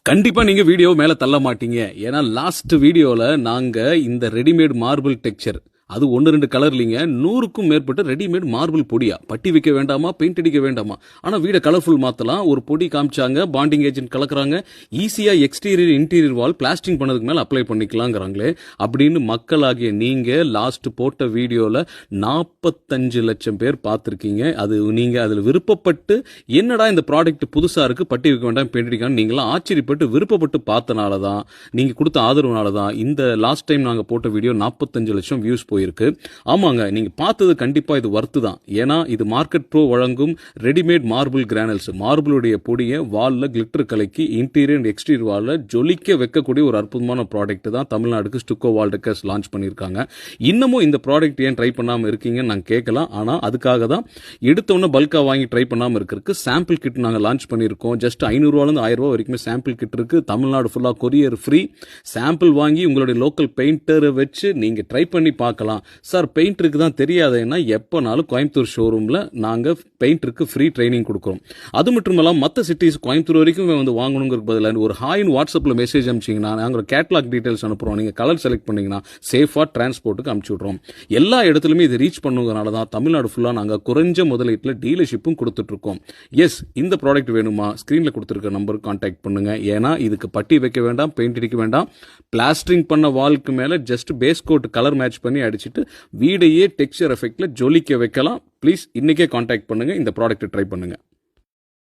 கண்டிப்பா நீங்க வீடியோ மேல தள்ள மாட்டீங்க. ஏன்னா லாஸ்ட் வீடியோல நாங்க இந்த ரெடிமேட் மார்பிள் டெக்ஸ்சர் அது 1-2 கலர் இல்லைங்க. 100க்கும் மேற்பட்ட ரெடிமேட் மார்பிள் பொடியா பட்டி வைக்க வேண்டாமா, பெயிண்ட் அடிக்க வேண்டாமா, ஆனா வீட கலர்ஃபுல் மாத்தலாம். ஒரு பொடி காமிச்சாங்க, பாண்டிங் ஏஜென்ட் கலக்குறாங்க, ஈஸியா எக்ஸ்டீரியர் இன்டீரியர் வால் பிளாஸ்டிங் பண்ணதுக்கு மேல அப்ளை பண்ணிக்கலாங்கிறாங்களே அப்படின்னு மக்களாகிய நீங்க லாஸ்ட் போட்ட வீடியோல 45 லட்சம் பேர் பார்த்திருக்கீங்க. அது நீங்க அதுல விருப்பப்பட்டு என்னடா இந்த ப்ராடக்ட் புதுசா இருக்கு, பட்டி வைக்க வேண்டாம், பெயிண்ட் அடிக்கலாம் நீங்களாம் ஆச்சரியப்பட்டு விருப்பப்பட்டு பார்த்தனால தான், நீங்க கொடுத்த ஆதரவுனால தான் இந்த லாஸ்ட் டைம் நாங்க போட்ட வீடியோ 45 லட்சம் வியூஸ் போயிருக்கு. ஆமாங்க, நீங்க பார்த்தது கண்டிப்பா இது வர்த்து தான். ஏன்னா இது மார்க்கெட் ப்ரோ வழங்கும் ரெடிமேட் மார்பிள் கிரானல்ஸ். மார்பிளுடைய பொடியை வால்ல கிளிட்டர் கலக்கி இன்டீரியர் அண்ட் எக்ஸ்டீரியர் வால்ல ஜொலிக்க வைக்கக்கூடிய ஒரு அற்புதமான ப்ராடக்ட் தான் தமிழ்நாடுக்கு ஸ்டுக்கோ வால் டெக்கர்ஸ் லான்ச் பண்ணியிருக்காங்க. இன்னமும் இந்த ப்ராடக்ட் ஏன் ட்ரை பண்ணாம இருக்கீங்கன்னு நாங்க கேட்கலாம். ஆனா அதுக்காக தான் எடுத்தோன்னே பல்கா வாங்கி ட்ரை பண்ணாம இருக்கிறதுக்கு சாம்பிள் கிட் நாங்க லான்ச் பண்ணியிருக்கோம். ஜஸ்ட் 500 1000 வரைக்குமே சாம்பிள் கிட் இருக்கு. தமிழ்நாடு ஃபுல்லா கொரியர் ஃப்ரீ. சாம்பிள் வாங்கி உங்களுடைய லோக்கல் பெயிண்டரை வச்சு நீங்க ட்ரை பண்ணி பார்க்கலாம். சார் பெயிண்டருக்கு தான் தெரியாதுன்னா எப்பனாலும் கோயம்புத்தூர் ஷோரூம்ல நாங்க பெயிண்டருக்கு ஃப்ரீ ட்ரைனிங் கொடுக்குறோம். அது மட்டும் இல்லாமல் மற்ற சிட்டிஸ் கோயம்புத்தூர் வரைக்கும் வந்து வாங்கணுங்கிறது பதிலாக ஒரு ஹாயின் வாட்ஸ்அப்ல மெசேஜ் அனுப்பிச்சிங்கன்னா நாங்கள் கேட்லாக் டீடைல்ஸ் அனுப்புறோம். நீங்க கலர் செலக்ட் பண்ணீங்கன்னா சேஃபா டிரான்ஸ்போர்ட்டுக்கு அனுப்பிச்சு விட்றோம். எல்லா இடத்துலையுமே இது ரீச் பண்ணுங்கிறனால தான் தமிழ்நாடு ஃபுல்லா நாங்கள் குறைஞ்ச முதலீட்டில் டீலர்ஷிப்பும் கொடுத்துட்டு இருக்கோம். எஸ், இந்த ப்ராடக்ட் வேணுமா, ஸ்கிரீன்ல கொடுத்துருக்க நம்பருக்கு கான்டாக்ட் பண்ணுங்க. ஏன்னா இதுக்கு பட்டி வைக்க வேண்டாம், பெயிண்ட் அடிக்க வேண்டாம், பிளாஸ்டரிங் பண்ண வால்க்கு மேல just base coat colour match பண்ணி அடிச்சுட்டு வீடையே டெக்ஸ்சர் எஃபெக்ட்ல ஜொலிக்க வைக்கலாம். ப்ளீஸ் இன்னைக்கே கான்டாக்ட் பண்ணுங்க, இந்த ப்ராடக்ட் ட்ரை பண்ணுங்க.